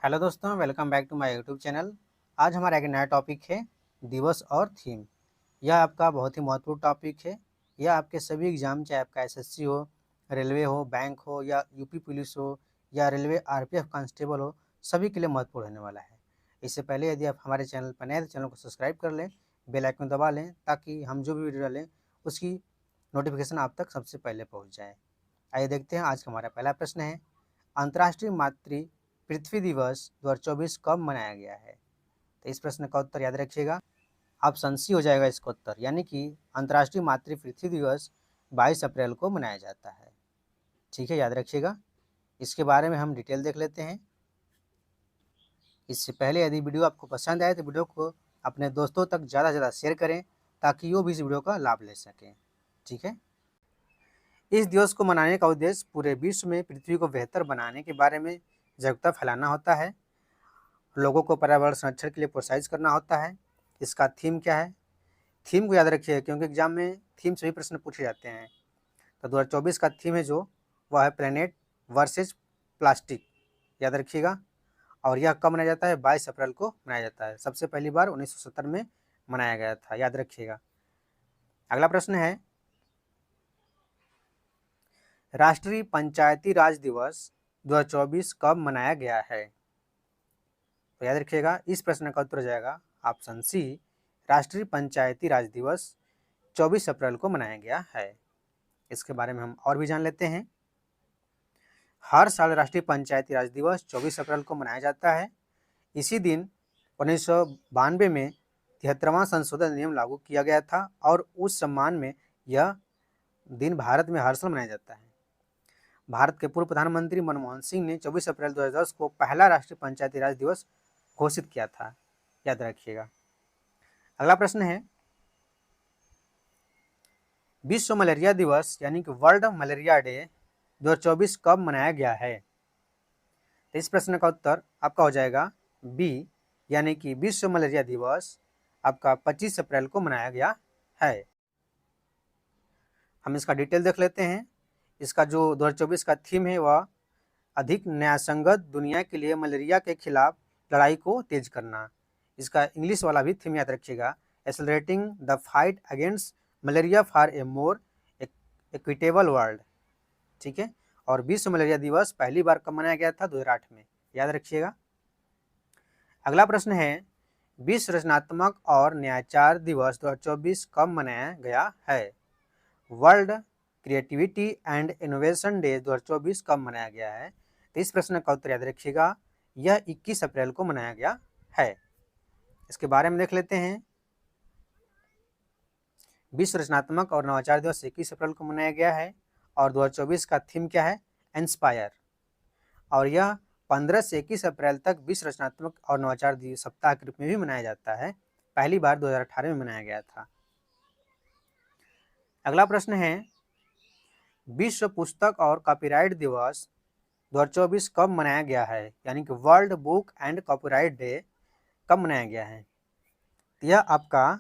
Hello दोस्तों, welcome back to my YouTube channel. आज हमारा एक नया टॉपिक है दिवस और थीम। यह आपका बहुत ही महत्वपूर्ण टॉपिक है। यह आपके सभी एग्जाम, चाहे आपका एसएससी हो, रेलवे हो, बैंक हो या यूपी पुलिस हो या रेलवे आरपीएफ कांस्टेबल हो, सभी के लिए महत्वपूर्ण होने वाला है। इससे पहले यदि आप हमारे चैनल पर नए हैं तो चैनल को सब्सक्राइब कर लें, बेल आइकन दबा लें ताकि हम जो भी वीडियो डालें उसकी नोटिफिकेशन आप तक सबसे पहले पहुँच जाए। आइए देखते हैं, आज का हमारा पहला प्रश्न है, अंतर्राष्ट्रीय मातृ पृथ्वी दिवस 2024 कब मनाया गया है? तो इस प्रश्न का उत्तर याद रखिएगा, ऑप्शन सी हो जाएगा इसका उत्तर, यानी कि अंतर्राष्ट्रीय मातृ पृथ्वी दिवस 22 अप्रैल को मनाया जाता है। ठीक है, याद रखिएगा। इसके बारे में हम डिटेल देख लेते हैं। इससे पहले यदि वीडियो आपको पसंद आए तो वीडियो को अपने दोस्तों तक ज़्यादा से ज़्यादा शेयर करें ताकि वो भी इस वीडियो का लाभ ले सकें। ठीक है, इस दिवस को मनाने का उद्देश्य पूरे विश्व में पृथ्वी को बेहतर बनाने के बारे में जागरूकता फैलाना होता है। लोगों को पर्यावरण संरक्षण के लिए प्रोत्साहित करना होता है। इसका थीम क्या है? थीम को याद रखिए क्योंकि एग्जाम में थीम से भी प्रश्न पूछे जाते हैं। तो 2024 का थीम है जो वह है प्लेनेट वर्सेस प्लास्टिक, याद रखिएगा। और यह कब मनाया जाता है? 22 अप्रैल को मनाया जाता है। सबसे पहली बार 1970 में मनाया गया था, याद रखिएगा। अगला प्रश्न है, राष्ट्रीय पंचायती राज दिवस 2024 कब मनाया गया है? तो याद रखिएगा, इस प्रश्न का उत्तर हो जाएगा ऑप्शन सी, राष्ट्रीय पंचायती राज दिवस 24 अप्रैल को मनाया गया है। इसके बारे में हम और भी जान लेते हैं। हर साल राष्ट्रीय पंचायती राज दिवस 24 अप्रैल को मनाया जाता है। इसी दिन 1992 में 73वां संशोधन नियम लागू किया गया था और उस सम्मान में यह दिन भारत में हर साल मनाया जाता है। भारत के पूर्व प्रधानमंत्री मनमोहन सिंह ने 24 अप्रैल 2010 को पहला राष्ट्रीय पंचायती राज दिवस घोषित किया था, याद रखिएगा। अगला प्रश्न है, विश्व मलेरिया दिवस यानी कि वर्ल्ड मलेरिया डे 2024 कब मनाया गया है? तो इस प्रश्न का उत्तर आपका हो जाएगा बी, यानी कि विश्व मलेरिया दिवस आपका 25 अप्रैल को मनाया गया है। हम इसका डिटेल देख लेते हैं। इसका जो 2024 का थीम है वह अधिक न्यायसंगत दुनिया के लिए मलेरिया के खिलाफ लड़ाई को तेज करना। इसका इंग्लिश वाला भी थीम याद रखिएगा, accelerating the fight against malaria for a more equitable world. ठीक है, और विश्व मलेरिया दिवस पहली बार कब मनाया गया था? 2008 में, याद रखिएगा। अगला प्रश्न है, विश्व रचनात्मक और न्यायचार दिवस 2024 कब मनाया गया है? World creativity and innovation day 2024 कब मनाया गया है? तो इस प्रश्न का उत्तर याद रखिएगा, यह 21 अप्रैल को मनाया गया है। इसके बारे में देख लेते हैं। विश्व रचनात्मक और नवाचार दिवस 21 अप्रैल को मनाया गया है और 2024 का थीम क्या है? इंस्पायर। और यह 15 से 21 अप्रैल तक विश्व रचनात्मक और नवाचार सप्ताह के रूप में भी मनाया जाता है। पहली बार 2018 में मनाया गया था। अगला प्रश्न है, विश्व पुस्तक और कॉपीराइट दिवस 2024 कब मनाया गया है? यानी कि world book and copyright day कब मनाया गया है? यह आपका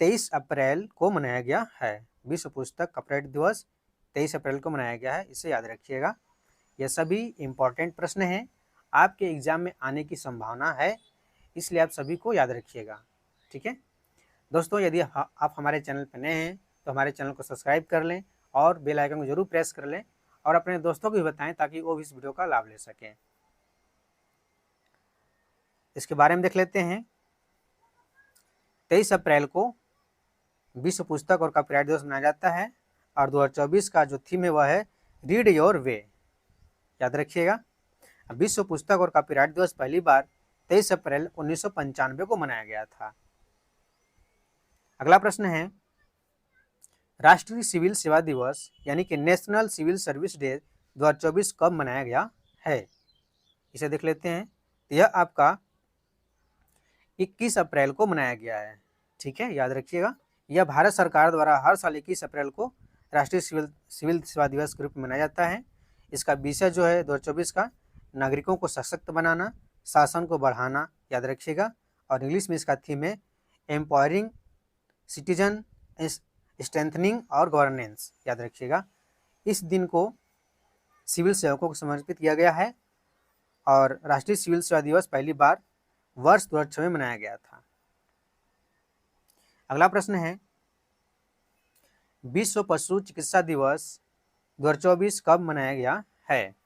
23 अप्रैल को मनाया गया है। विश्व पुस्तक कॉपीराइट दिवस 23 अप्रैल को मनाया गया है, इसे याद रखिएगा। यह सभी इम्पोर्टेंट प्रश्न हैं, आपके एग्जाम में आने की संभावना है, इसलिए आप सभी को याद रखिएगा। ठीक है दोस्तों, यदि आप हमारे चैनल पर नए हैं तो हमारे चैनल को सब्सक्राइब कर लें और बेल आइकन को जरूर प्रेस कर लें और अपने दोस्तों को भी बताएं ताकि वो भी इस वीडियो का लाभ ले सकें। इसके बारे में देख लेते हैं। 23 अप्रैल को विश्व पुस्तक और कॉपीराइट दिवस मनाया जाता है और 2024 का जो थीम है वह है रीड योर वे, याद रखिएगा। विश्व पुस्तक और कॉपीराइट दिवस पहली बार 23 अप्रैल 1995 को मनाया गया था। अगला प्रश्न है, राष्ट्रीय सिविल सेवा दिवस यानी कि नेशनल सिविल सर्विस डे 2024 कब मनाया गया है? इसे देख लेते हैं। यह आपका 21 अप्रैल को मनाया गया है। ठीक है, याद रखिएगा, यह भारत सरकार द्वारा हर साल 21 अप्रैल को राष्ट्रीय सिविल सेवा दिवस के रूप में मनाया जाता है। इसका विषय जो है 2024 का नागरिकों को सशक्त बनाना, शासन को बढ़ाना, याद रखिएगा। और इंग्लिश में इसका थीम है एम्पावरिंग सिटीजन, स्ट्रेंथनिंग और गवर्नेंस, याद रखिएगा। इस दिन को सिविल सेवकों को समर्पित किया गया है और राष्ट्रीय सिविल सेवा दिवस पहली बार वर्ष 2006 में मनाया गया था। अगला प्रश्न है, विश्व पशु चिकित्सा दिवस 2024 कब मनाया गया है?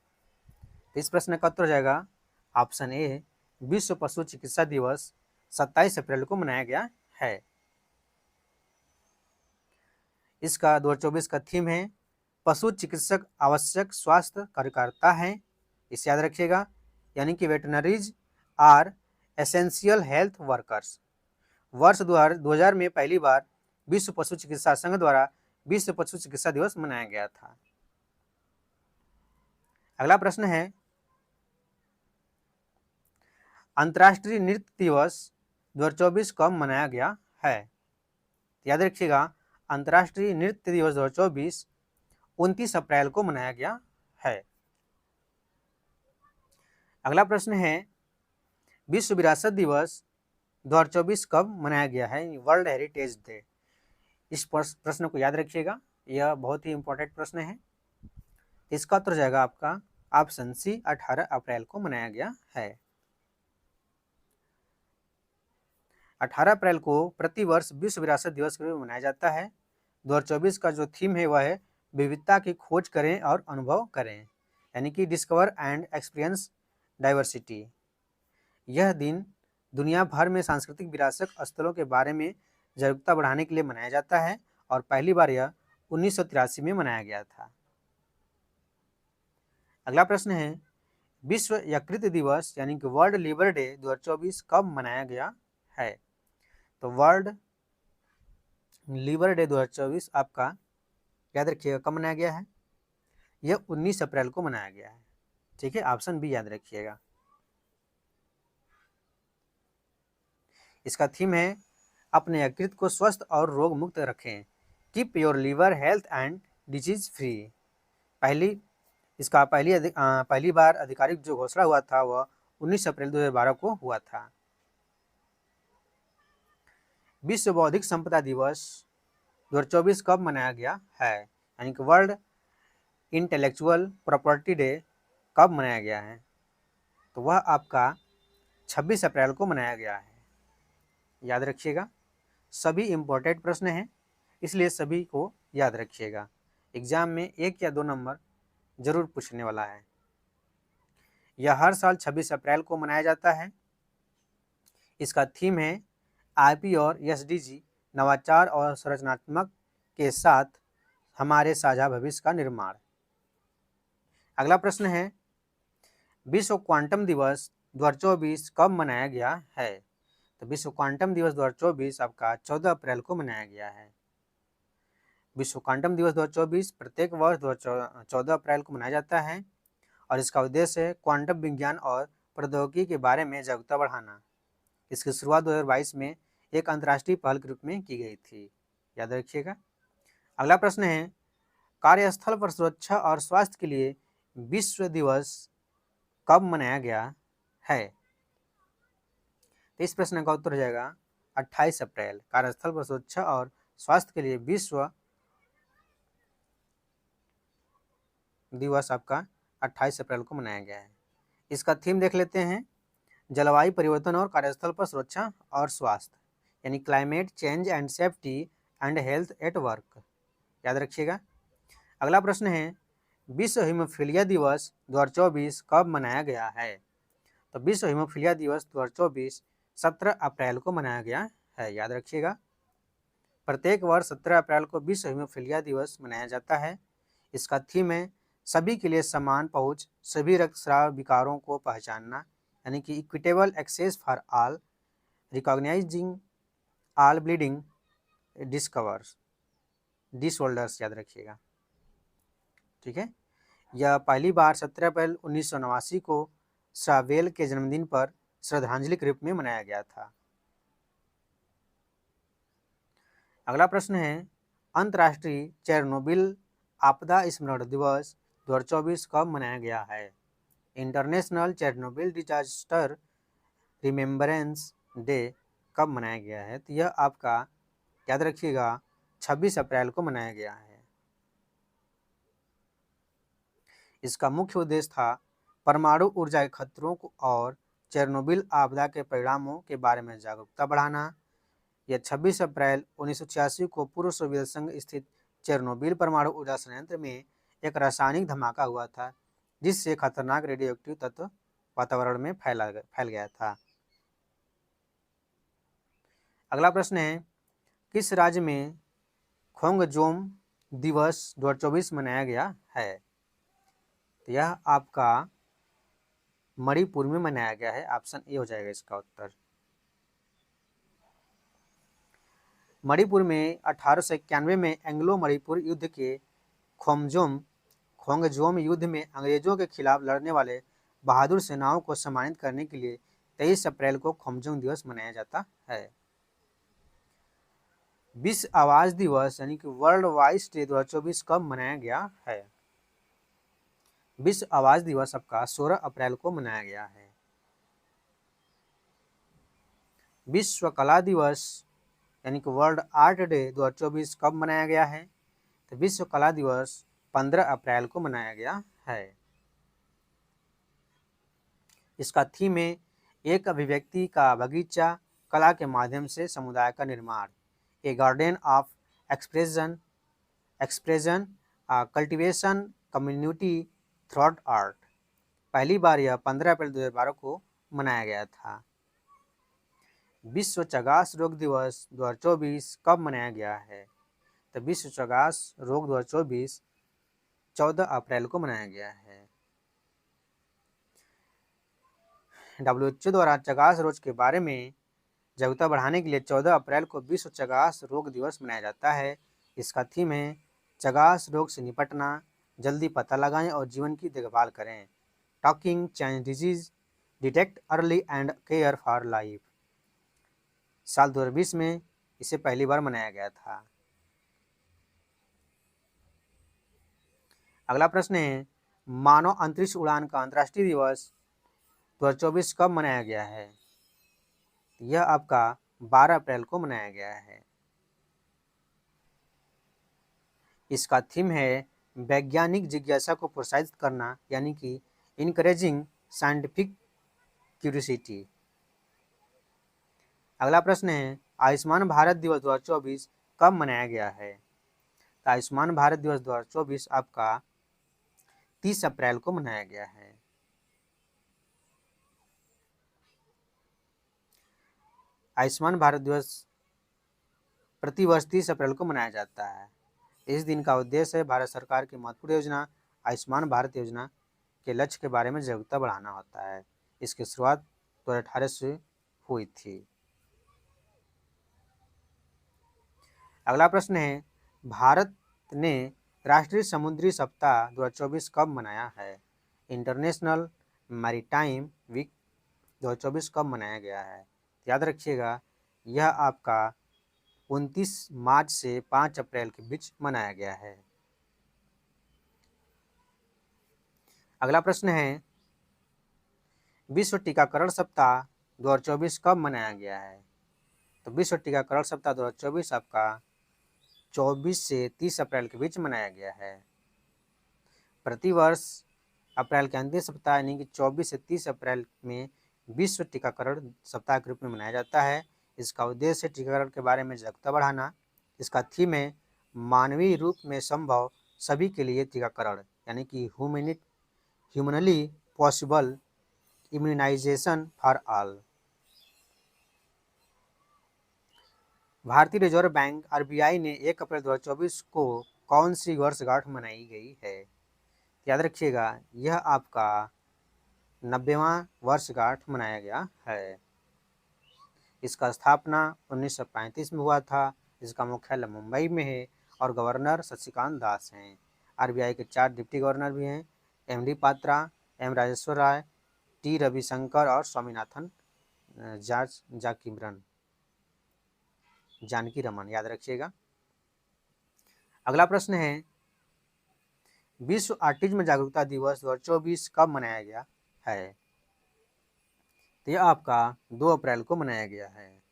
इस प्रश्न का उत्तर हो जाएगा ऑप्शन ए, विश्व पशु चिकित्सा दिवस 27 अप्रैल को मनाया गया है। इसका 2024 का थीम है पशु चिकित्सक आवश्यक स्वास्थ्य कार्यकर्ता हैं, इसे याद रखिएगा, यानी कि वेटनरीज आर एसेंशियल हेल्थ वर्कर्स। वर्ष 2000 में पहली बार विश्व पशु चिकित्सा संघ द्वारा विश्व पशु चिकित्सा दिवस मनाया गया था। अगला प्रश्न है, अंतर्राष्ट्रीय नृत्य दिवस 2024 कब मनाया गया है? याद रखिएगा, अंतर्राष्ट्रीय नृत्य दिवस 2024 29 अप्रैल को मनाया गया है। अगला प्रश्न है, विश्व विरासत दिवस 2024 कब मनाया गया है? World heritage day. इस प्रश्न को याद रखिएगा, यह बहुत ही इंपॉर्टेंट प्रश्न है। इसका उत्तर जाएगा आपका ऑप्शन सी, 18 अप्रैल को मनाया गया है। 18 अप्रैल को प्रतिवर्ष विश्व विरासत दिवस के रूप में मनाया जाता है। 2024 का जो थीम है वह है विविधता की खोज करें और अनुभव करें, यानी कि डिस्कवर एंड एक्सपीरियंस डाइवर्सिटी। यह दिन दुनिया भर में सांस्कृतिक विरासत स्थलों के बारे में जागरूकता बढ़ाने के लिए मनाया जाता है और पहली बार यह 1983 में मनाया गया था। अगला प्रश्न है, विश्व यकृत दिवस यानी कि वर्ल्ड लिवर डे 2024 कब मनाया गया है? तो वर्ल्ड लिवर डे 2024 आपका याद रखिएगा कब मनाया गया है? यह 19 अप्रैल को मनाया गया है। ठीक है, ऑप्शन बी याद रखिएगा। इसका थीम है अपने यकृत को स्वस्थ और रोग मुक्त रखें, keep your liver health and disease free. पहली बार आधिकारिक जो घोषणा हुआ था वह 19 अप्रैल 2012 को हुआ था। विश्व बौद्धिक संपदा दिवस 2024 कब मनाया गया है? यानी कि वर्ल्ड इंटेलेक्चुअल प्रॉपर्टी डे कब मनाया गया है? तो वह आपका 26 अप्रैल को मनाया गया है। याद रखिएगा, सभी इम्पोर्टेंट प्रश्न हैं, इसलिए सभी को याद रखिएगा। एग्जाम में 1 या 2 नंबर जरूर पूछने वाला है। यह हर साल 26 अप्रैल को मनाया जाता है। इसका थीम है आईपी और एसडीजी, नवाचार और संरचनात्मक के साथ हमारे साझा भविष्य का निर्माण। अगला प्रश्न है, विश्व क्वांटम दिवस 2024 कब मनाया गया है? तो विश्व क्वांटम दिवस 2024 आपका 14 अप्रैल को मनाया गया है। विश्व क्वांटम दिवस 2024 प्रत्येक वर्ष 14 अप्रैल को मनाया जाता है और इसका उद्देश्य है क्वांटम विज्ञान और प्रौद्योगिकी के बारे में जागरूकता बढ़ाना। इसकी शुरुआत 2022 में एक अंतर्राष्ट्रीय पहल के रूप में की गई थी। याद रखिएगा। अगला प्रश्न है, कार्यस्थल पर सुरक्षा और स्वास्थ्य के लिए विश्व दिवस कब मनाया गया है? तो इस प्रश्न का उत्तर हो जाएगा 28 अप्रैल। कार्यस्थल पर सुरक्षा और स्वास्थ्य के लिए विश्व दिवस आपका 28 अप्रैल को मनाया गया है। इसका थीम देख लेते हैं, जलवायु परिवर्तन और कार्यस्थल पर सुरक्षा और स्वास्थ्य, यानी climate change and safety and health at work. याद रखिएगा। अगला प्रश्न है, विश्व हीमोफीलिया दिवस 2024 कब मनाया गया है? तो विश्व हीमोफीलिया दिवस 2024 17 अप्रैल को मनाया गया है। याद रखिएगा, प्रत्येक वर्ष 17 अप्रैल को विश्व हीमोफीलिया दिवस मनाया जाता है। इसका थीम है सभी के लिए समान पहुंच, सभी रक्तस्राव विकारों को पहचानना, यानी कि equitable access for all, recognising all bleeding disorders. याद रखिएगा। ठीक है, यह पहली बार 17 अप्रैल 1989 को सावेल के जन्मदिन पर श्रद्धांजलि के रूप में मनाया गया था। अगला प्रश्न है, अंतर्राष्ट्रीय चेरनोबिल आपदा स्मरण दिवस 2024 कब मनाया गया है? International Chernobyl disaster remembrance day कब मनाया गया है? तो यह आपका याद रखिएगा 26 अप्रैल को मनाया गया है। इसका मुख्य उद्देश्य था परमाणु ऊर्जा के खतरों को और चेरनोबिल आपदा के परिणामों के बारे में जागरूकता बढ़ाना। यह 26 अप्रैल 1986 को पूर्व सोवियत संघ स्थित चेरनोबिल परमाणु ऊर्जा संयंत्र में एक रासायनिक धमाका हुआ था, जिससे खतरनाक रेडियोएक्टिव तत्व वातावरण में फैल गया था। अगला प्रश्न है, किस राज्य में खोंगजोम दिवस 2024 मनाया गया है? तो यह आपका मणिपुर में मनाया गया है। ऑप्शन ए हो जाएगा इसका उत्तर। मणिपुर में 1891 में एंग्लो मणिपुर युद्ध के खोंगजोम युद्ध में अंग्रेजों के खिलाफ लड़ने वाले बहादुर सेनाओं को सम्मानित करने के लिए 23 अप्रैल को खोंगजोम दिवस मनाया जाता है। विश्व आवाज दिवस यानी कि वर्ल्ड वॉइस डे 2024 कब मनाया गया है? विश्व आवाज दिवस आपका 16 अप्रैल को मनाया गया है। विश्व कला दिवस यानी कि वर्ल्ड आर्ट डे 2024 कब मनाया गया है? तो विश्व कला दिवस 15 अप्रैल को मनाया गया है। इसका थीम है एक अभिव्यक्ति का बगीचा, कला के माध्यम से समुदाय का निर्माण, a garden of expression cultivation community through art. पहली बार यह 15 अप्रैल 2012 को मनाया गया था। विश्व चगास रोग दिवस 2024 कब मनाया गया है? तो विश्व चगास रोग 2024 14 अप्रैल को मनाया गया है। WHO द्वारा चगास रोग के बारे में जागरूकता बढ़ाने के लिए 14 अप्रैल को विश्व चगास रोग दिवस मनाया जाता है। इसका थीम है चगास रोग से निपटना, जल्दी पता लगाएं और जीवन की देखभाल करें, talking change disease, detect early and care for life. साल 2020 में इसे पहली बार मनाया गया था। अगला प्रश्न है, मानव अंतरिक्ष उड़ान का अंतर्राष्ट्रीय दिवस 2024 कब मनाया गया है? यह आपका 12 अप्रैल को मनाया गया है। इसका थीम है वैज्ञानिक जिज्ञासा को प्रोत्साहित करना, यानी कि इनकरेजिंग साइंटिफिक क्यूरियोसिटी। अगला प्रश्न है, आयुष्मान भारत दिवस 2024 कब मनाया गया है? तो आयुष्मान भारत दिवस 2024 आपका 30 अप्रैल को मनाया गया है। आयुष्मान भारत दिवस प्रतिवर्ष 30 अप्रैल को मनाया जाता है। इस दिन का उद्देश्य है भारत सरकार की महत्वपूर्ण योजना आयुष्मान भारत योजना के लक्ष्य के बारे में जागरूकता बढ़ाना होता है। इसकी शुरुआत 2018 से हुई थी। अगला प्रश्न है, भारत ने राष्ट्रीय समुद्री सप्ताह 2024 कब मनाया है? इंटरनेशनल मैरीटाइम वीक 2024 कब मनाया गया है? याद रखिएगा, यह आपका 29 मार्च से 5 अप्रैल के बीच मनाया गया है। अगला प्रश्न है, विश्व टीकाकरण सप्ताह 2024 कब मनाया गया है? तो विश्व टीकाकरण सप्ताह 2024 आपका 24 से 30 अप्रैल के बीच मनाया गया है। प्रतिवर्ष अप्रैल के अंतिम सप्ताह यानी कि 24 से 30 अप्रैल में विश्व टीकाकरण सप्ताह के रूप में मनाया जाता है। इसका उद्देश्य टीकाकरण के बारे में जागरूकता बढ़ाना। इसका थीम है मानवीय रूप में संभव सभी के लिए टीकाकरण, यानी कि humanly possible immunisation for all. भारतीय रिजर्व बैंक RBI ने 1 अप्रैल 2024 को कौन सी वर्षगांठ मनाई गई है? याद रखिएगा, यह आपका 90वां वर्षगांठ मनाया गया है। इसका स्थापना 1935 में हुआ था। इसका मुख्यालय मुंबई में है और गवर्नर शशिकांत दास हैं। RBI के 4 डिप्टी गवर्नर भी हैं, MD पात्रा, M राजेश्वर राय, T रविशंकर और स्वामीनाथन जानकी रमन। याद रखिएगा। अगला प्रश्न है, विश्व ऑटिज्म जागरूकता दिवस 2024 कब मनाया गया है? तो यह आपका 2 अप्रैल को मनाया गया है।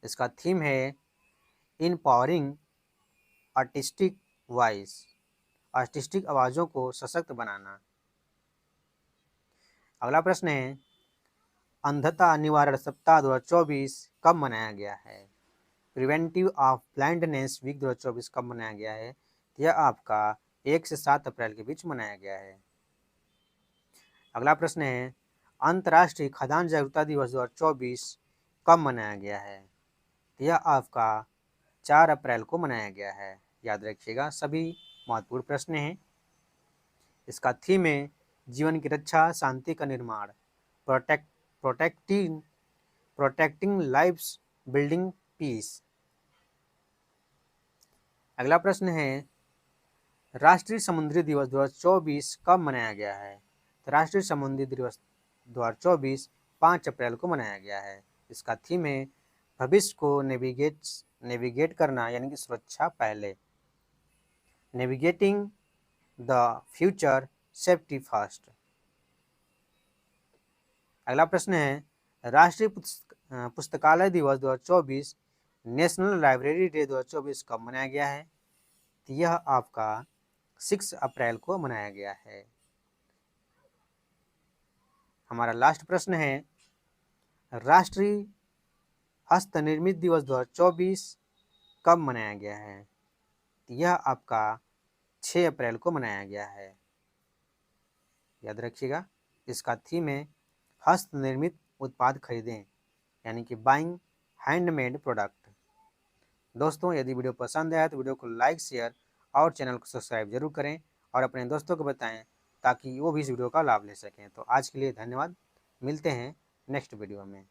इसका थीम है इनपावरिंग आर्टिस्टिक वॉइस, आर्टिस्टिक आवाज़ों को सशक्त बनाना। अगला प्रश्न है अंधता निवारण सप्ताह 2024 कब मनाया गया है? प्रिवेंटिव ऑफ ब्लाइंडनेस वीक 2024 कब मनाया गया है? यह आपका 1 से 7 अप्रैल के बीच मनाया गया है। अगला प्रश्न है अंतर्राष्ट्रीय खाद्यान्न जागरूकता दिवस 2024 कब मनाया गया है? यह आपका 4 अप्रैल को मनाया गया है। याद रखिएगा, सभी महत्वपूर्ण प्रश्न हैं। इसका थीम है जीवन की रक्षा, शांति का निर्माण, protecting protecting lives, building peace. अगला प्रश्न है राष्ट्रीय समुद्री दिवस 2024 कब मनाया गया है? तो राष्ट्रीय समुद्री दिवस 2024 5 अप्रैल को मनाया गया है। इसका थीम है भविष्य को नेविगेट करना, यानी कि सुरक्षा पहले, navigating the future safety first. अगला प्रश्न है राष्ट्रीय पुस्तकालय दिवस 2024 नेशनल लाइब्रेरी डे 2024 कब मनाया गया है? तो यह आपका 6 अप्रैल को मनाया गया है। हमारा लास्ट प्रश्न है राष्ट्रीय हस्तनिर्मित दिवस 2024 कब मनाया गया है? तो यह आपका 6 अप्रैल को मनाया गया है। याद रखिएगा, इसका थीम है हस्तनिर्मित उत्पाद खरीदें, यानी कि बाइंग हैंडमेड प्रोडक्ट। दोस्तों, यदि वीडियो पसंद आया तो वीडियो को लाइक, शेयर और चैनल को सब्सक्राइब जरूर करें और अपने दोस्तों को बताएं ताकि वो भी इस वीडियो का लाभ ले सकें। तो आज के लिए धन्यवाद, मिलते हैं नेक्स्ट वीडियो में।